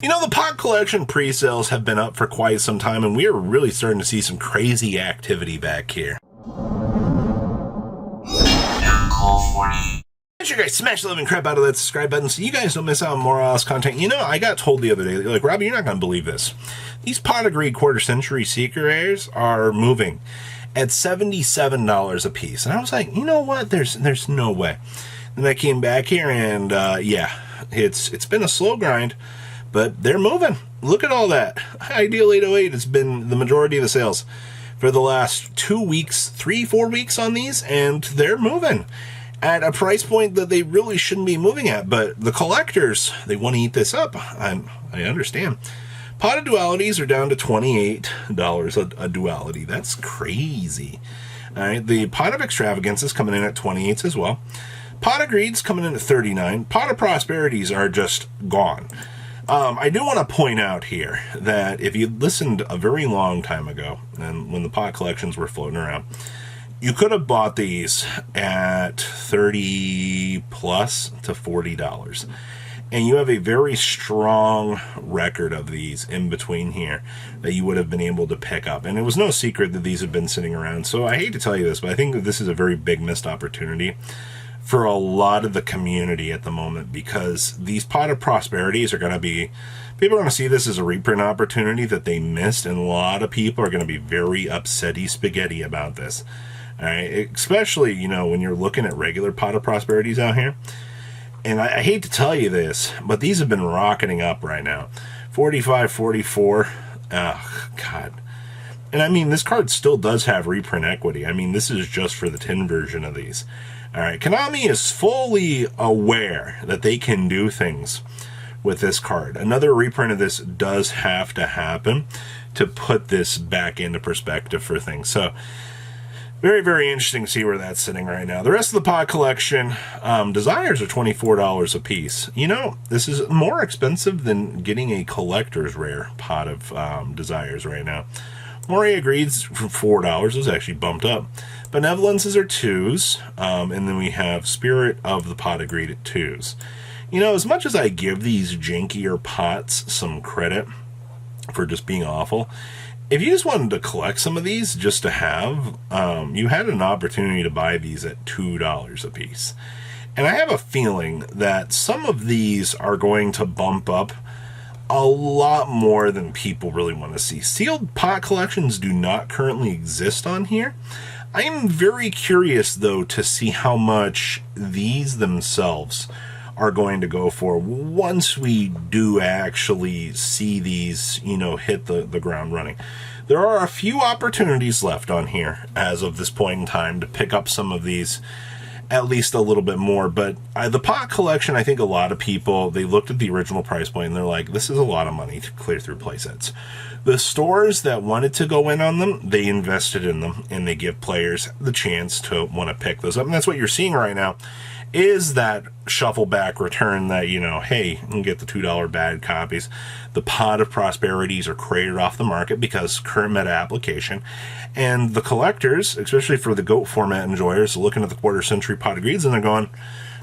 You know, the pot collection pre-sales have been up for quite some time, and we are really starting to see some crazy activity back here. Make sure you guys smash the living crap out of that subscribe button so you guys don't miss out on more awesome content. You know, I got told the other day, like, Robbie, you're not going to believe this. These pot of greed quarter-century secret rares are moving at $77 a piece. And I was like, you know what? There's no way. Then I came back here, and yeah, it's been a slow grind. But they're moving. Look at all that. Ideal 808 has been the majority of the sales for the last 2 weeks, 3-4 weeks on these, and they're moving at a price point that they really shouldn't be moving at. But the collectors, they want to eat this up. I understand. Pot of dualities are down to $28 a duality. That's crazy. All right, the pot of extravagance is coming in at 28s as well. Pot of greed's coming in at 39. Pot of prosperities are just gone. I do want to point out here that if you listened a very long time ago, and when the pot collections were floating around, you could have bought these at $30 plus to $40. And you have a very strong record of these in between here that you would have been able to pick up. And it was no secret that these have been sitting around. So I hate to tell you this, but I think that this is a very big missed opportunity for a lot of the community at the moment, because these pot of prosperities are going to be, people are going to see this as a reprint opportunity that they missed, and a lot of people are going to be very upsetty spaghetti about this. All right, especially, you know, when you're looking at regular pot of prosperities out here. And I hate to tell you this, but these have been rocketing up right now. 45, 44. Oh, God. And I mean, this card still does have reprint equity. I mean, this is just for the tin version of these. All right, Konami is fully aware that they can do things with this card. Another reprint of this does have to happen to put this back into perspective for things. So, very, very interesting to see where that's sitting right now. The rest of the pot collection, desires are $24 a piece. You know, this is more expensive than getting a collector's rare pot of desires right now. Moria Greed's for $4. It was actually bumped up. Benevolences are 2s, and then we have Spirit of the Pot of Greed at 2s. You know, as much as I give these jankier pots some credit for just being awful, if you just wanted to collect some of these just to have, you had an opportunity to buy these at $2 a piece. And I have a feeling that some of these are going to bump up a lot more than people really want to see. Sealed pot collections do not currently exist on here. I am very curious, though, to see how much these themselves are going to go for once we do actually see these, you know, hit the ground running. There are a few opportunities left on here as of this point in time to pick up some of these at least a little bit more, but the pot collection, I think a lot of people, they looked at the original price point and they're like, this is a lot of money to clear through playsets. The stores that wanted to go in on them, they invested in them, and they give players the chance to want to pick those up. And that's what you're seeing right now, is that shuffle back return that, you know, hey, you can get the $2 bad copies. The pot of prosperities are created off the market because current meta application. And the collectors, especially for the GOAT format enjoyers, looking at the quarter-century pot of greeds, and they're going,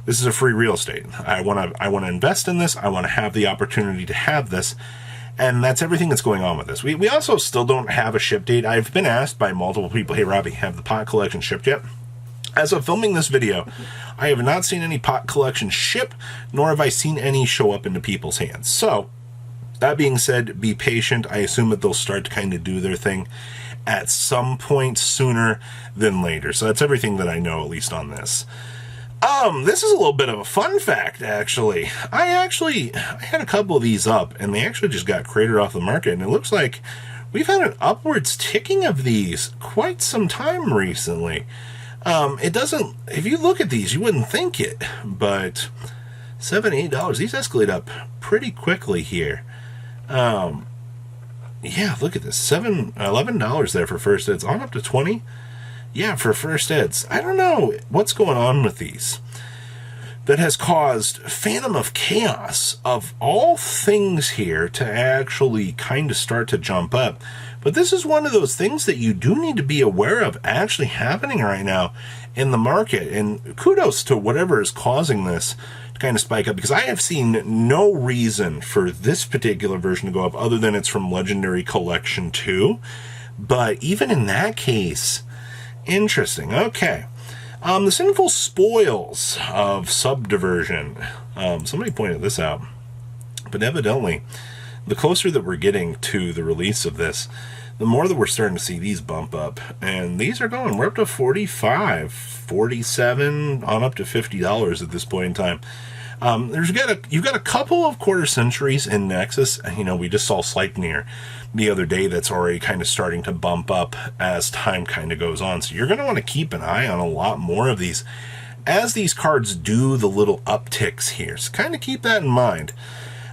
this is a free real estate. I want to invest in this. I want to have the opportunity to have this. And that's everything that's going on with this. We also still don't have a ship date. I've been asked by multiple people, hey, Robbie, have the pot collection shipped yet? As of filming this video, I have not seen any pot collection ship, nor have I seen any show up into people's hands. So, that being said, be patient. I assume that they'll start to kind of do their thing at some point sooner than later. So that's everything that I know, at least on this. This is a little bit of a fun fact, actually. I had a couple of these up, and they actually just got created off the market, and it looks like we've had an upwards ticking of these quite some time recently. It doesn't, if you look at these, you wouldn't think it, but $7, $8, these escalate up pretty quickly here. Yeah, look at this, $11 there for first eds, on up to 20. Yeah, for first eds. I don't know what's going on with these that has caused Phantom of Chaos, of all things here, to actually kind of start to jump up. But this is one of those things that you do need to be aware of actually happening right now in the market. And kudos to whatever is causing this to kind of spike up, because I have seen no reason for this particular version to go up other than it's from Legendary Collection 2. But even in that case, interesting. Okay. The Sinful Spoils of Subdiversion. Somebody pointed this out. But evidently, the closer that we're getting to the release of this, the more that we're starting to see these bump up. And these are going, we're up to 45, 47, on up to $50 at this point in time. You've got a couple of quarter centuries in Nexus. You know, we just saw Sleipnir the other day that's already kind of starting to bump up as time kind of goes on. So you're going to want to keep an eye on a lot more of these as these cards do the little upticks here. So kind of keep that in mind.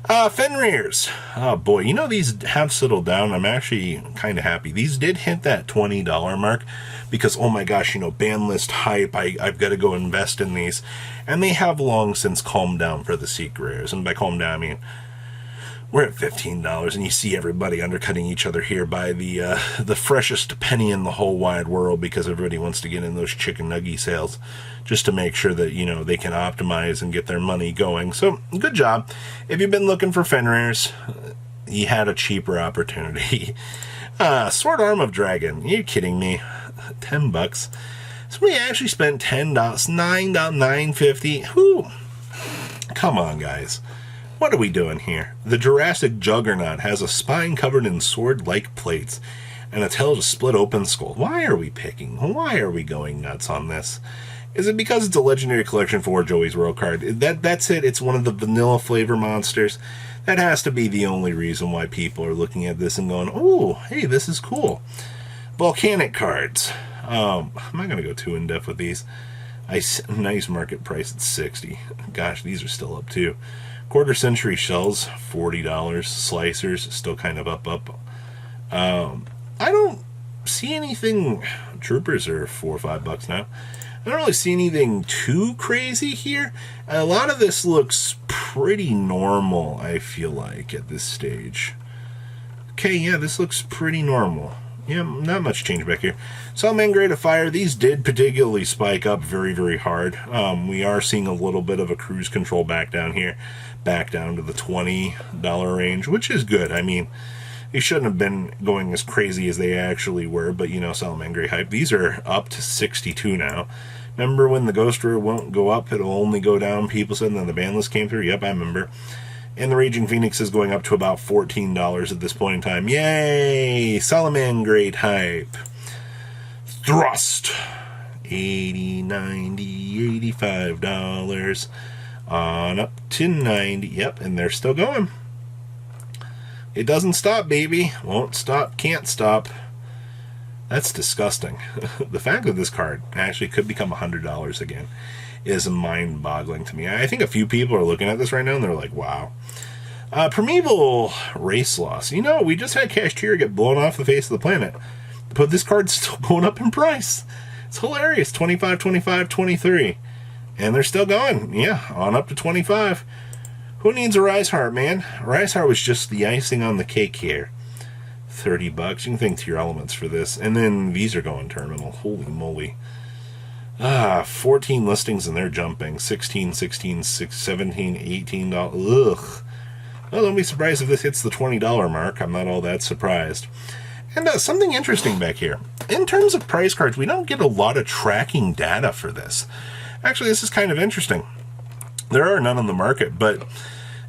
Fenrir's. Oh boy, you know, these have settled down. I'm actually kind of happy. These did hit that $20 mark because, oh my gosh, you know, ban list hype. I've got to go invest in these. And they have long since calmed down for the secret rares. And by calm down, I mean, we're at $15, and you see everybody undercutting each other here by the freshest penny in the whole wide world, because everybody wants to get in those chicken nugget sales just to make sure that, you know, they can optimize and get their money going. So, good job. If you've been looking for Fenrir's, you had a cheaper opportunity. Sword Arm of Dragon. You're kidding me. $10. Somebody actually spent $10, $9.50. Whew. Come on, guys. What are we doing here? The Jurassic Juggernaut has a spine covered in sword-like plates and a tail to split open skull. Why are we picking? Why are we going nuts on this? Is it because it's a Legendary Collection 4 Joey's World card? That's it. It's one of the vanilla flavor monsters. That has to be the only reason why people are looking at this and going, oh, hey, this is cool. Volcanic cards. I'm not going to go too in-depth with these. Nice market price at $60. Gosh, these are still up too. Quarter century shells, $40. Slicers, still kind of up. I don't see anything. Troopers are $4 or $5 now. I don't really see anything too crazy here. A lot of this looks pretty normal, I feel like, at this stage. Okay, yeah, this looks pretty normal. Yeah, not much change back here. Salamander Grade of Fire, these did particularly spike up very, very hard. We are seeing a little bit of a cruise control back down here, back down to the $20 range, which is good. I mean, they shouldn't have been going as crazy as they actually were, but, you know, Salamander hype. These are up to 62 now. Remember when the Ghost Rare won't go up, it'll only go down, people said, and then the ban list came through? Yep, I remember. And the Raging Phoenix is going up to about $14 at this point in time. Yay! Salaman Great Hype. Thrust. $80, $90, $85. On up to $90. Yep, and they're still going. It doesn't stop, baby. Won't stop, can't stop. That's disgusting. The fact that this card actually could become $100 again is mind-boggling to me. I think a few people are looking at this right now and they're like, wow. Primeval Race Loss. You know, we just had Cashier get blown off the face of the planet, but this card's still going up in price. It's hilarious. 25, 25, 23. And they're still going. Yeah, on up to 25. Who needs a Rise Heart, man? Rise Heart was just the icing on the cake here. $30. You can think to your elements for this. And then these are going terminal. Holy moly. 14 listings and they're jumping. 16, 16, 17, $18. Ugh. Well, don't be surprised if this hits the $20 mark. I'm not all that surprised. And something interesting back here. In terms of price cards, we don't get a lot of tracking data for this. Actually, this is kind of interesting. There are none on the market, but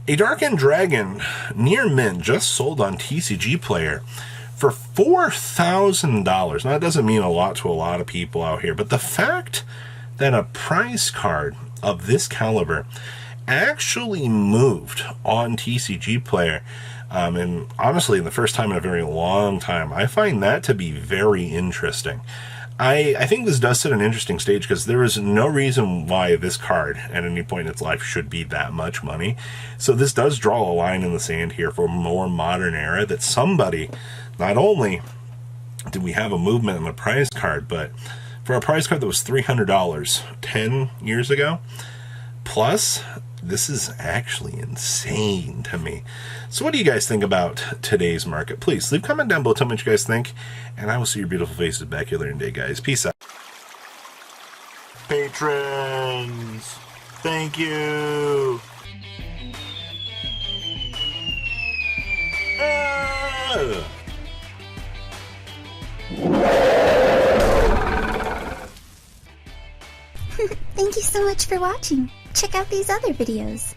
a Darkened Dragon near mint just sold on TCG Player for $4,000. Now, that doesn't mean a lot to a lot of people out here, but the fact that a prize card of this caliber actually moved on TCG Player, and honestly, the first time in a very long time, I find that to be very interesting. I think this does set an interesting stage because there is no reason why this card at any point in its life should be that much money. So this does draw a line in the sand here for a more modern era that somebody, not only did we have a movement in the prize card, but for a prize card that was $300 10 years ago, plus this is actually insane to me. So what do you guys think about today's market? Please leave a comment down below. Tell me what you guys think. And I will see your beautiful faces back here later in the day, guys. Peace out. Patrons. Thank you. Thank you so much for watching. Check out these other videos.